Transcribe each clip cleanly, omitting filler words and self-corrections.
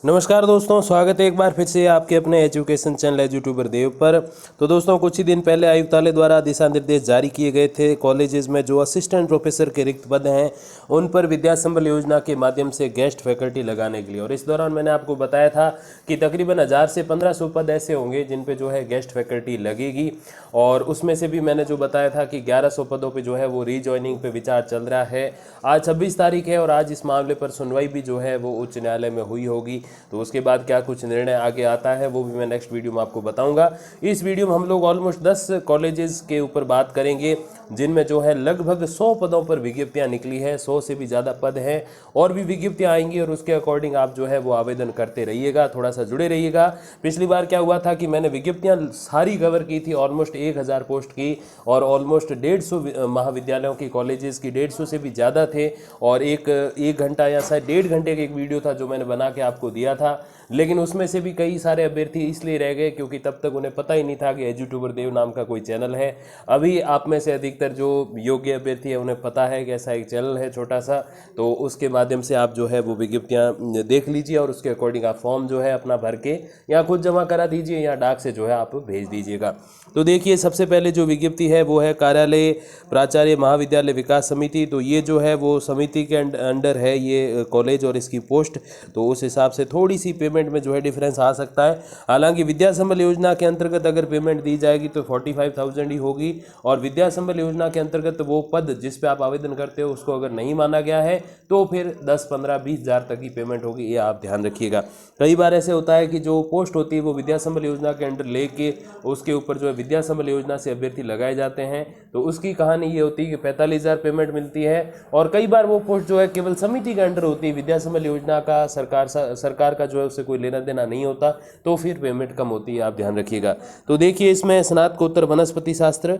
नमस्कार दोस्तों, स्वागत है एक बार फिर से आपके अपने एजुकेशन चैनल यूट्यूबर देव पर। तो दोस्तों, कुछ ही दिन पहले आयुक्तालय द्वारा दिशा निर्देश जारी किए गए थे। कॉलेजेस में जो असिस्टेंट प्रोफेसर के रिक्त पद हैं उन पर विद्या संबल योजना के माध्यम से गेस्ट फैकल्टी लगाने के लिए, और इस दौरान मैंने आपको बताया था कि तकरीबन 1000 से 1500 पद ऐसे होंगे जिन पे जो है गेस्ट फैकल्टी लगेगी। और उसमें से भी मैंने जो बताया था कि 1100 पदों पे जो है वो रीजॉइनिंग पे विचार चल रहा है। आज 26 तारीख है और आज इस मामले पर सुनवाई भी जो है वो उच्च न्यायालय में हुई होगी। तो उसके बाद क्या कुछ निर्णय आगे आता है वो भी मैं नेक्स्ट वीडियो में आपको बताऊंगा। इस वीडियो में हम लोग ऑलमोस्ट 10 कॉलेजेस के ऊपर बात करेंगे जिनमें जो है लगभग 100 पदों पर विज्ञप्तियां निकली है। 100 से भी ज़्यादा पद हैं और भी विज्ञप्तियां आएंगी, और उसके अकॉर्डिंग आप जो है वो आवेदन करते रहिएगा, थोड़ा सा जुड़े रहिएगा। पिछली बार क्या हुआ था कि मैंने विज्ञप्तियां सारी कवर की थी, ऑलमोस्ट 1000 पोस्ट की, और ऑलमोस्ट 150 महाविद्यालयों की, कॉलेजेस की 150 से भी ज़्यादा थे। और एक घंटा या शायद 1.5 घंटे का एक वीडियो था जो मैंने बना के आपको दिया था। लेकिन उसमें से भी कई सारे अभ्यर्थी इसलिए रह गए क्योंकि तब तक उन्हें पता ही नहीं था कि यूट्यूबर देव नाम का कोई चैनल है। अभी आप में से अधिकतर जो योग्य अभ्यर्थी है उन्हें पता है कि ऐसा एक चैनल है छोटा सा, तो उसके माध्यम से आप जो है वो विज्ञप्तियां देख लीजिए और उसके अकॉर्डिंग आप फॉर्म जो है अपना भर के या खुद जमा करा दीजिए या डाक से जो है आप भेज दीजिएगा। तो देखिए, सबसे पहले जो विज्ञप्ति है वो है कार्यालय प्राचार्य महाविद्यालय विकास समिति। तो ये जो है वो समिति के अंडर है ये कॉलेज और इसकी पोस्ट, तो उस हिसाब से थोड़ी सी पेमेंट में जो है डिफरेंस आ सकता है। हालांकि विद्या संबल योजना के अंतर्गत अगर पेमेंट दी जाएगी तो 45,000 ही होगी, और विद्या संबल योजना के अंतर्गत वो पद जिस पे आप आवेदन करते हो उसको अगर नहीं माना गया है तो फिर 10, 15, 20 हज़ार तक की पेमेंट होगी, ये आप ध्यान रखिएगा। कई बार ऐसे होता है कि जो पोस्ट होती है वो विद्या संबल योजना के अंडर लेके उसके ऊपर जो है विद्या संबल योजना से अभ्यर्थी लगाए जाते हैं, तो उसकी कहानी ये होती है कि 45,000 पेमेंट मिलती है। और कई बार वो पोस्ट जो है केवल समिति के अंडर होती है, विद्या संबल योजना का सरकार का जो है उससे कोई लेना देना नहीं होता, तो फिर पेमेंट कम होती है, आप ध्यान रखिएगा। तो देखिए, इसमें स्नातकोत्तर वनस्पति शास्त्र,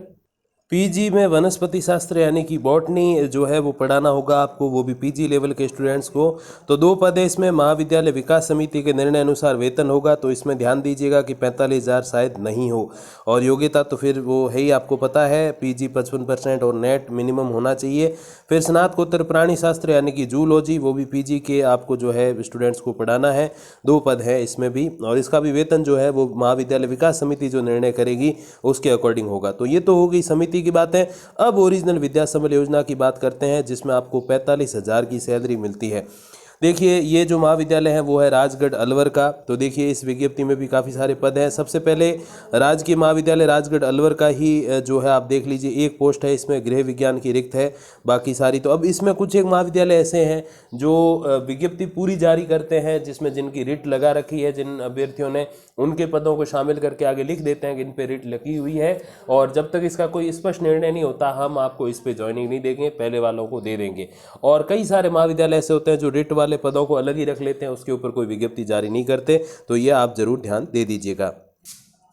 पीजी में वनस्पति शास्त्र यानी कि बॉटनी जो है वो पढ़ाना होगा आपको, वो भी पीजी लेवल के स्टूडेंट्स को। तो 2 पद है इसमें। महाविद्यालय विकास समिति के निर्णय अनुसार वेतन होगा, तो इसमें ध्यान दीजिएगा कि 45,000 शायद नहीं हो। और योग्यता तो फिर वो है ही, आपको पता है, पीजी 55% और नेट मिनिमम होना चाहिए। फिर स्नातकोत्तर प्राणी शास्त्र यानी कि जूलॉजी, वो भी पीजी के आपको जो है स्टूडेंट्स को पढ़ाना है। 2 पद है इसमें भी, और इसका भी वेतन जो है वो महाविद्यालय विकास समिति जो निर्णय करेगी उसके अकॉर्डिंग होगा। तो ये तो हो गई समिति की बात है। अब ओरिजिनल विद्या संबल योजना की बात करते हैं जिसमें आपको 45,000 की सैलरी मिलती है। देखिए, ये जो महाविद्यालय है वो है राजगढ़ अलवर का। तो देखिए, इस विज्ञप्ति में भी काफ़ी सारे पद हैं। सबसे पहले राजकीय महाविद्यालय राजगढ़ अलवर का ही जो है आप देख लीजिए, एक पोस्ट है इसमें गृह विज्ञान की रिक्त है, बाकी सारी तो अब इसमें कुछ एक महाविद्यालय ऐसे हैं जो विज्ञप्ति पूरी जारी करते हैं जिसमें जिनकी रिट लगा रखी है, जिन अभ्यर्थियों ने, उनके पदों को शामिल करके आगे लिख देते हैं कि इन पे रिट लगी हुई है, और जब तक इसका कोई स्पष्ट निर्णय नहीं होता हम आपको इस पे ज्वाइनिंग नहीं देंगे, पहले वालों को दे देंगे। और कई सारे महाविद्यालय ऐसे होते हैं जो रिट वाले पदों को अलग ही रख लेते हैं, उसके ऊपर कोई विज्ञप्ति जारी नहीं करते, तो ये आप जरूर ध्यान दे दीजिएगा।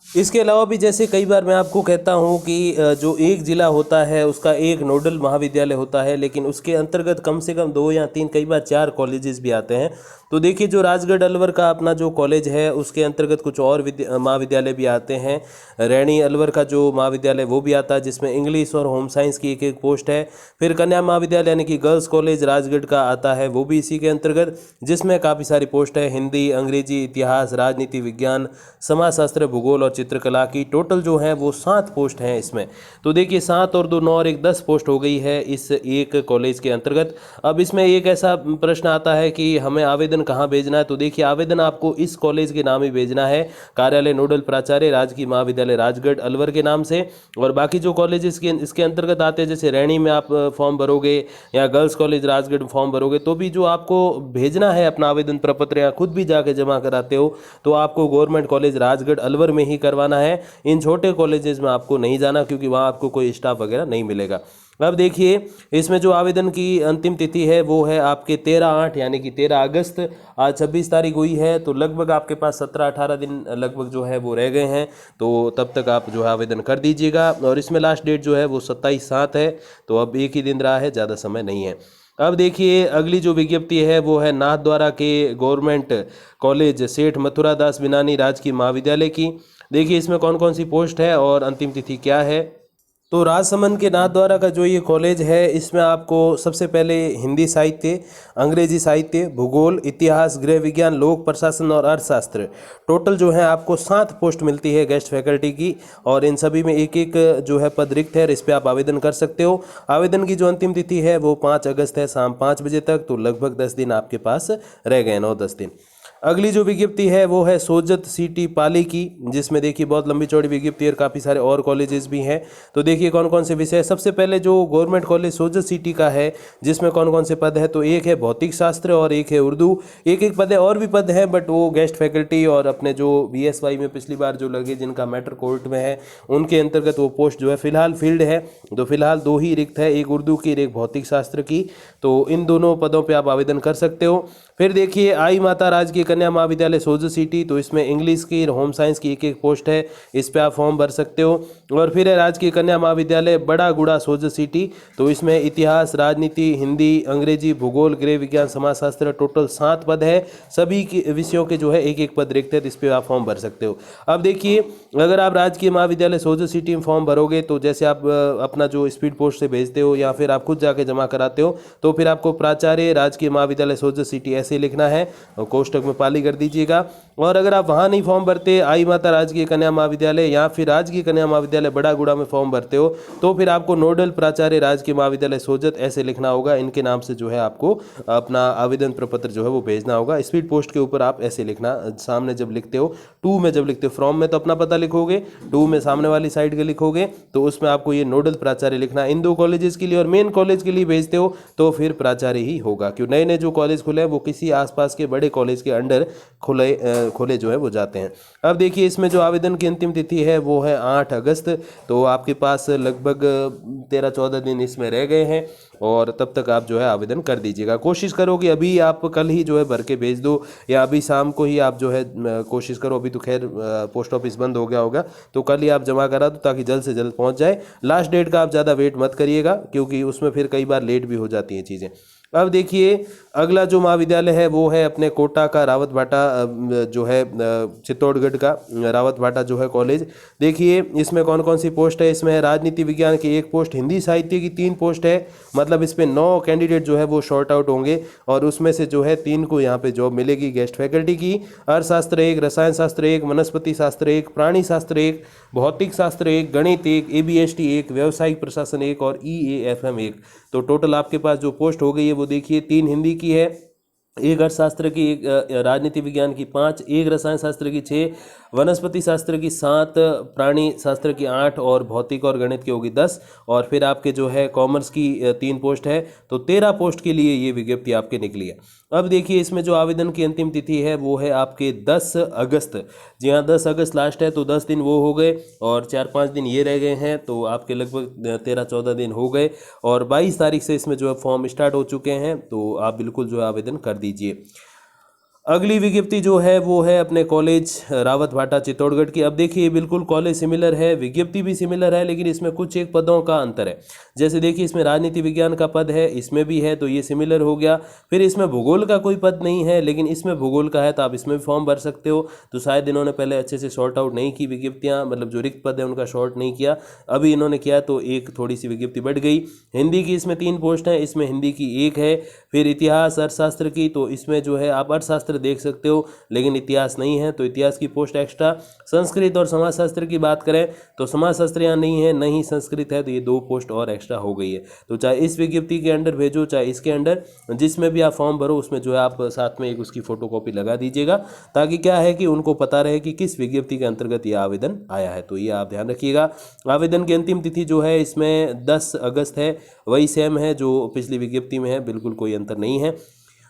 इसके अलावा भी जैसे कई बार मैं आपको कहता हूं कि जो एक जिला होता है उसका एक नोडल महाविद्यालय होता है, लेकिन उसके अंतर्गत कम से कम 2 या 3, कई बार 4 कॉलेजेस भी आते हैं। तो देखिए, जो राजगढ़ अलवर का अपना जो कॉलेज है उसके अंतर्गत कुछ और महाविद्यालय भी आते हैं। रैणी अलवर का जो महाविद्यालय वो भी आता है जिसमें इंग्लिश और होम साइंस की एक पोस्ट है। फिर कन्या महाविद्यालय यानी कि गर्ल्स कॉलेज राजगढ़ का आता है, वो भी इसी के अंतर्गत, जिसमें काफ़ी सारी पोस्ट है, हिंदी, अंग्रेजी, इतिहास, राजनीति विज्ञान, समाजशास्त्र, भूगोल और चित्रकला की। टोटल जो है वो 7 पोस्ट हैं इसमें। तो देखिए, 7 और 2, 9 और 1, 10 पोस्ट हो गई है इस एक कॉलेज के अंतर्गत। अब इसमें एक ऐसा प्रश्न आता है कि हमें आवेदन कहाँ भेजना है। तो देखिए, आवेदन आपको इस कॉलेज के नाम ही भेजना है, कार्यालय नोडल प्राचार्य राजकीय महाविद्यालय राजगढ़ अलवर के नाम से। और बाकी जो कॉलेजेस के इसके अंतर्गत आते हैं, जैसे रैणी में आप फॉर्म भरोगे या गर्ल्स कॉलेज राजगढ़ फॉर्म भरोगे, तो भी जो आपको भेजना है अपना आवेदन प्रपत्र या खुद भी जाके जमा कराते हो, तो आपको गवर्नमेंट कॉलेज राजगढ़ अलवर में ही करवाना है। इन छोटे कॉलेजेस में आपको नहीं जाना क्योंकि वहाँ आपको कोई स्टाफ वगैरह नहीं मिलेगा। अब देखिए, इसमें जो आवेदन की अंतिम तिथि है वो है आपके 13/8 यानी कि 13 अगस्त। आज 26 तारीख हुई है, तो लगभग आपके पास 17-18 दिन लगभग जो है वो रह गए हैं, तो तब तक आप जो है आवेदन कर दीजिएगा। और इसमें लास्ट डेट जो है वो 27/7 है, तो अब एक ही दिन रहा है, ज़्यादा समय नहीं है। अब देखिए, अगली जो विज्ञप्ति है वो है नाथद्वारा के गवर्नमेंट कॉलेज सेठ मथुरा दास बिनानी राजकीय महाविद्यालय की। देखिए, इसमें कौन कौन सी पोस्ट है और अंतिम तिथि क्या है। तो राजसमंद के नाथद्वारा का जो ये कॉलेज है, इसमें आपको सबसे पहले हिंदी साहित्य, अंग्रेजी साहित्य, भूगोल, इतिहास, गृह विज्ञान, लोक प्रशासन और अर्थशास्त्र, टोटल जो है आपको 7 पोस्ट मिलती है गेस्ट फैकल्टी की। और इन सभी में एक एक जो है पद रिक्त है, इस पर आप आवेदन कर सकते हो। आवेदन की जो अंतिम तिथि है वो 5 अगस्त है, शाम 5 बजे तक। तो लगभग 10 दिन आपके पास रह गए, 9-10 दिन। अगली जो विज्ञप्ति है वो है सोजत सिटी पाली की, जिसमें देखिए बहुत लंबी चौड़ी विज्ञप्ति है और काफ़ी सारे और कॉलेजेस भी हैं। तो देखिए कौन कौन से विषय। सबसे पहले जो गवर्नमेंट कॉलेज सोजत सिटी का है, जिसमें कौन कौन से पद है, तो एक है भौतिक शास्त्र और एक है उर्दू। एक एक पद है, और भी पद हैं, बट वो गेस्ट फैकल्टी और अपने जो BSY में पिछली बार जो लगे, जिनका मैटर कोर्ट में है, उनके अंतर्गत वो पोस्ट जो है फिलहाल फील्ड है। तो फिलहाल 2 ही रिक्त है, एक उर्दू की और एक भौतिक शास्त्र की। तो इन दोनों पदों पर आप आवेदन कर सकते हो। फिर देखिए आई माता राजकीय कन्या महाविद्यालय सोजत सिटी, तो इसमें इंग्लिश की, होम साइंस की एक एक पोस्ट है, इस पे आप फॉर्म भर सकते हो। और फिर है राजकीय कन्या महाविद्यालय बड़ा गुड़ा सोजत सिटी, तो इसमें इतिहास, राजनीति, हिंदी, अंग्रेजी, भूगोल, गृह विज्ञान, समाजशास्त्र, टोटल 7 पद है। सभी के विषयों के जो है एक एक पद रिक्त है, तो इस पर आप फॉर्म भर सकते हो। अब देखिए, अगर आप राजकीय महाविद्यालय सोजत सिटी में फॉर्म भरोगे, तो जैसे आप अपना जो स्पीड पोस्ट से भेजते हो या फिर आप खुद जाके जमा कराते हो, तो फिर आपको प्राचार्य राजकीय महाविद्यालय सोजत सिटी ऐसे लिखना है और कोष्टक में पाली कर दीजिएगा। और अगर आप वहाँ नहीं फॉर्म भरते, आई माता राजकीय कन्या महाविद्यालय या फिर राजकीय कन्या महाविद्यालय बड़ागुड़ा में फॉर्म भरते हो, तो फिर आपको नोडल प्राचार्य राजकीय महाविद्यालय सोजत ऐसे लिखना होगा। इनके नाम से जो है आपको अपना आवेदन प्रपत्र जो है वो भेजना होगा। स्पीड पोस्ट के ऊपर आप ऐसे लिखना, सामने जब लिखते हो, 2 में जब लिखते हो, फ्रॉम में तो अपना पता लिखोगे, 2 में सामने वाली साइड के लिखोगे, तो उसमें आपको ये नोडल प्राचार्य लिखना। इन 2 कॉलेजेस के लिए और मेन कॉलेज के लिए भेजते हो तो फिर प्राचार्य ही होगा, क्यों नए नए जो कॉलेज खुले हैं वो किसी आसपास के बड़े कॉलेज के अंडर खोले जो है वो जाते हैं। अब देखिए, इसमें जो आवेदन की अंतिम तिथि है वो है 8 अगस्त। तो आपके पास लगभग 13-14 दिन इसमें रह गए हैं, और तब तक आप जो है आवेदन कर दीजिएगा। कोशिश करो कि अभी आप कल ही जो है भर के भेज दो, या अभी शाम को ही आप जो है कोशिश करो। अभी तो खैर पोस्ट ऑफिस बंद हो गया होगा, तो कल ही आप जमा करा दो ताकि जल्द से जल्द पहुंच जाए। लास्ट डेट का आप ज़्यादा वेट मत करिएगा, क्योंकि उसमें फिर कई बार लेट भी हो जाती हैं चीज़ें। अब देखिए, अगला जो महाविद्यालय है वो है अपने कोटा का रावत भाटा, जो है चित्तौड़गढ़ का रावत भाटा जो है कॉलेज। देखिए इसमें कौन कौन सी पोस्ट है। इसमें राजनीति विज्ञान की 1 पोस्ट, हिंदी साहित्य की 3 पोस्ट है। मतलब इस पे 9 कैंडिडेट जो है वो शॉर्ट आउट होंगे, और उसमें से जो है 3 को यहाँ पे जॉब मिलेगी गेस्ट फैकल्टी की। अर्थशास्त्र 1, रसायन शास्त्र 1, वनस्पति शास्त्र 1, प्राणी शास्त्र 1, भौतिक शास्त्र 1, गणित 1, ABST 1, व्यावसायिक प्रशासन 1 और EAFM 1। तो टोटल आपके पास जो पोस्ट हो गई है वो देखिए 3 हिंदी की है, 1 अर्थशास्त्र की, 1 राजनीति विज्ञान की 5, 1 रसायन शास्त्र की 6, वनस्पति शास्त्र की 7, प्राणी शास्त्र की 8 और भौतिक और गणित की होगी 10। और फिर आपके जो है कॉमर्स की 3 पोस्ट है। तो 13 पोस्ट के लिए ये विज्ञप्ति आपके निकली है। अब देखिए, इसमें जो आवेदन की अंतिम तिथि है वो है आपके 10 अगस्त। जी हाँ, 10 अगस्त लास्ट है, तो 10 दिन वो हो गए और 4-5 दिन ये रह गए हैं, तो आपके लगभग 13-14 दिन हो गए। और 22 तारीख से इसमें जो है फॉर्म स्टार्ट हो चुके हैं, तो आप बिल्कुल जो है आवेदन कर दीजिए। अगली विज्ञप्ति जो है वो है अपने कॉलेज रावत भाटा चित्तौड़गढ़ की। अब देखिए, बिल्कुल कॉलेज सिमिलर है, विज्ञप्ति भी सिमिलर है, लेकिन इसमें कुछ एक पदों का अंतर है। जैसे देखिए, इसमें राजनीति विज्ञान का पद है, इसमें भी है, तो ये सिमिलर हो गया। फिर इसमें भूगोल का कोई पद नहीं है, लेकिन इसमें भूगोल का है, तो आप इसमें भी फॉर्म भर सकते हो। तो शायद इन्होंने पहले अच्छे से शॉर्ट आउट नहीं की विज्ञप्तियाँ, मतलब जो रिक्त पद है उनका शॉर्ट नहीं किया, अभी इन्होंने किया तो एक थोड़ी सी विज्ञप्ति बढ़ गई। हिंदी की इसमें 3 पोस्ट हैं, इसमें हिंदी की 1 है। फिर इतिहास अर्थशास्त्र की, तो इसमें जो है आप अर्थशास्त्र देख सकते हो, लेकिन इतिहास नहीं है, तो इतिहास की पोस्ट एक्स्ट्रा। संस्कृत और समाजशास्त्र की बात करें तो समाजशास्त्र यहाँ नहीं है, नहीं संस्कृत है, तो ये 2 पोस्ट और एक्स्ट्रा हो गई है। तो चाहे इस विज्ञप्ति के अंडर भेजो, चाहे इसके अंडर, जिसमें भी आप फॉर्म भरो उसमें जो है आप साथ में एक उसकी फोटोकॉपी लगा दीजिएगा, ताकि क्या है कि उनको पता रहे कि किस विज्ञप्ति के अंतर्गत ये आवेदन आया है। तो ये आप ध्यान रखिएगा। आवेदन की अंतिम तिथि जो है इसमें 10 अगस्त है, वही सेम है जो पिछली विज्ञप्ति में है, बिल्कुल कोई अंतर नहीं है।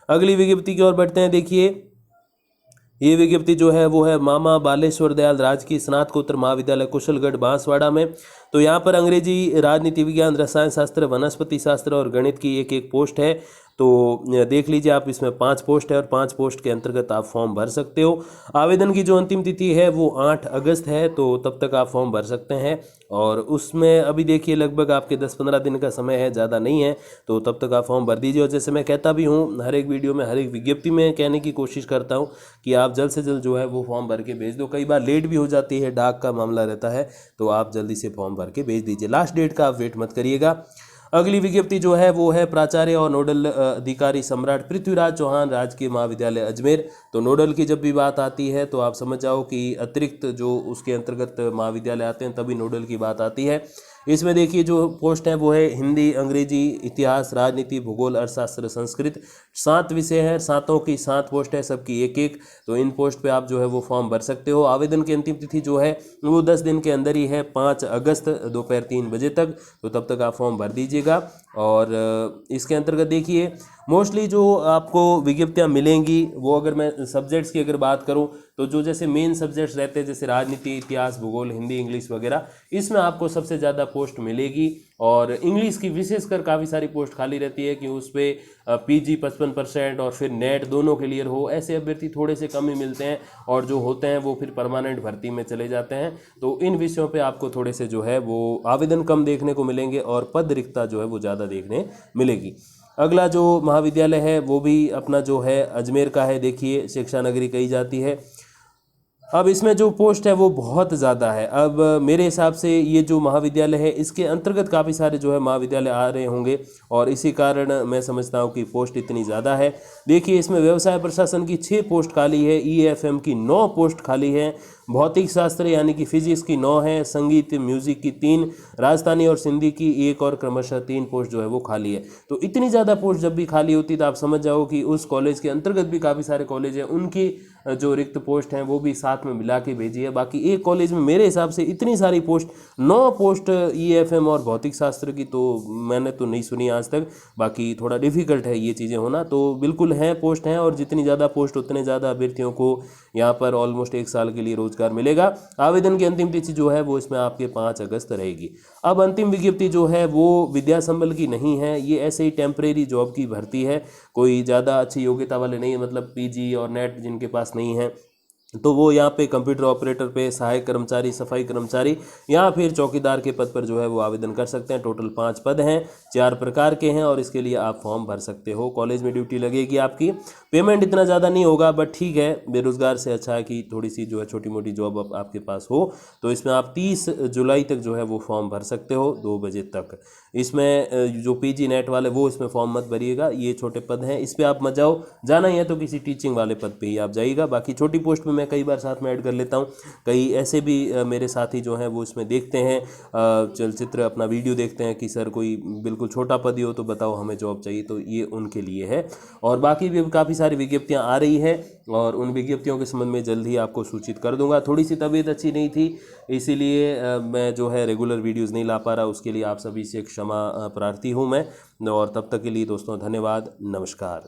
अगली विज्ञप्ति की ओर बढ़ते हैं। देखिए, ये विज्ञप्ति जो है वो है मामा बालेश्वर दयाल राजकीय स्नातकोत्तर महाविद्यालय कुशलगढ़ बांसवाड़ा में। तो यहाँ पर अंग्रेजी, राजनीति विज्ञान, रसायन शास्त्र, वनस्पति शास्त्र और गणित की 1-1 पोस्ट है। तो देख लीजिए आप, इसमें 5 पोस्ट है और 5 पोस्ट के अंतर्गत आप फॉर्म भर सकते हो। आवेदन की जो अंतिम तिथि है वो 8 अगस्त है, तो तब तक आप फॉर्म भर सकते हैं। और उसमें अभी देखिए लगभग आपके 10-15 दिन का समय है, ज़्यादा नहीं है, तो तब तक आप फॉर्म भर दीजिए। और जैसे मैं कहता भी हूँ हर एक वीडियो में, हर एक विज्ञप्ति में कहने की कोशिश करता हूँ कि आप जल्द से जल्द जो है वो फॉर्म भर के भेज दो। कई बार लेट भी हो जाती है, डाक का मामला रहता है, तो आप जल्दी से फॉर्म भर के भेज दीजिए। लास्ट डेट का आप वेट मत करिएगा। अगली विज्ञप्ति जो है वो है प्राचार्य और नोडल अधिकारी सम्राट पृथ्वीराज चौहान राजकीय महाविद्यालय अजमेर। तो नोडल की जब भी बात आती है तो आप समझ जाओ कि अतिरिक्त जो उसके अंतर्गत महाविद्यालय आते हैं तभी नोडल की बात आती है। इसमें देखिए जो पोस्ट है वो है हिंदी, अंग्रेजी, इतिहास, राजनीति, भूगोल, अर्थशास्त्र, संस्कृत। 7 विषय हैं, 7 की 7 पोस्ट है, सबकी एक एक। तो इन पोस्ट पे आप जो है वो फॉर्म भर सकते हो। आवेदन की अंतिम तिथि जो है वो 10 दिन के अंदर ही है, 5 अगस्त दोपहर 3 बजे तक। तो तब तक आप फॉर्म भर दीजिएगा। और इसके अंतर्गत देखिए मोस्टली जो आपको विज्ञप्तियां मिलेंगी वो, अगर मैं सब्जेक्ट्स की अगर बात करूं तो जो जैसे मेन सब्जेक्ट्स रहते हैं जैसे राजनीति, इतिहास, भूगोल, हिंदी, इंग्लिश वगैरह, इसमें आपको सबसे ज़्यादा पोस्ट मिलेगी। और इंग्लिश की विशेषकर काफ़ी सारी पोस्ट खाली रहती है कि उस पर PG 55% और फिर नेट दोनों क्लियर हो, ऐसे अभ्यर्थी थोड़े से कम ही मिलते हैं। और जो होते हैं वो फिर परमानेंट भर्ती में चले जाते हैं। तो इन विषयों पे आपको थोड़े से जो है वो आवेदन कम देखने को मिलेंगे और पद रिक्तता जो है वो ज़्यादा देखने मिलेगी। अगला जो महाविद्यालय है वो भी अपना जो है अजमेर का है। देखिए शिक्षा नगरी कही जाती है। अब इसमें जो पोस्ट है वो बहुत ज़्यादा है। अब मेरे हिसाब से ये जो महाविद्यालय है इसके अंतर्गत काफ़ी सारे जो है महाविद्यालय आ रहे होंगे और इसी कारण मैं समझता हूँ कि पोस्ट इतनी ज़्यादा है। देखिए इसमें व्यवसाय प्रशासन की 6 पोस्ट खाली है, EFM की 9 पोस्ट खाली है, भौतिक शास्त्र यानी कि फिजिक्स की 9 है, संगीत म्यूजिक की 3, राजस्थानी और सिंधी की 1 और क्रमशः 3 पोस्ट जो है वो खाली है। तो इतनी ज़्यादा पोस्ट जब भी खाली होती तो आप समझ जाओ कि उस कॉलेज के अंतर्गत भी काफ़ी सारे कॉलेज हैं, उनकी जो रिक्त पोस्ट हैं वो भी साथ में मिला के भेजी है। बाकी एक कॉलेज में मेरे हिसाब से इतनी सारी पोस्ट, 9 पोस्ट EFM और भौतिक शास्त्र की तो मैंने तो नहीं सुनी आज तक। बाकी थोड़ा डिफिकल्ट है ये चीज़ें होना, तो बिल्कुल हैं, पोस्ट हैं। और जितनी ज़्यादा पोस्ट उतने ज़्यादा अभ्यर्थियों को यहाँ पर ऑलमोस्ट 1 साल के लिए रोजगार मिलेगा। आवेदन की अंतिम तिथि जो है वो इसमें आपके 5 अगस्त रहेगी। अब अंतिम विज्ञप्ति जो है वो विद्या संबल की नहीं है, ये ऐसे ही टेम्परेरी जॉब की भर्ती है, कोई ज़्यादा अच्छी योग्यता वाले नहीं है, मतलब PG और नेट जिनके पास नहीं है तो वो यहाँ पे कंप्यूटर ऑपरेटर पे, सहायक कर्मचारी, सफाई कर्मचारी या फिर चौकीदार के पद पर जो है वो आवेदन कर सकते हैं। टोटल 5 पद हैं, 4 प्रकार के हैं और इसके लिए आप फॉर्म भर सकते हो। कॉलेज में ड्यूटी लगेगी आपकी, पेमेंट इतना ज़्यादा नहीं होगा बट ठीक है, बेरोजगार से अच्छा है कि थोड़ी सी जो है छोटी मोटी जॉब आपके पास हो। तो इसमें आप 30 जुलाई तक जो है वो फॉर्म भर सकते हो 2 बजे तक। इसमें जो PG नेट वाले वो इसमें फॉर्म मत भरिएगा, ये छोटे पद हैं, इस पर आप मत जाओ। जाना ही है तो किसी टीचिंग वाले पद पे ही आप जाइएगा। बाकी छोटी पोस्ट में मैं कई बार साथ में ऐड कर लेता हूँ, कई ऐसे भी मेरे साथी जो हैं वो इसमें देखते हैं चलचित्र, अपना वीडियो देखते हैं कि सर कोई बिल्कुल छोटा पद ही हो तो बताओ हमें जॉब चाहिए, तो ये उनके लिए है। और बाकी भी काफ़ी सारी विज्ञप्तियाँ आ रही है और उन विज्ञप्तियों के संबंध में जल्द ही आपको सूचित कर दूंगा। थोड़ी सी तबीयत अच्छी नहीं थी इसीलिए मैं जो है रेगुलर वीडियोज़ नहीं ला पा रहा, उसके लिए आप सभी से क्षमा प्रार्थी हूँ मैं। और तब तक के लिए दोस्तों धन्यवाद, नमस्कार।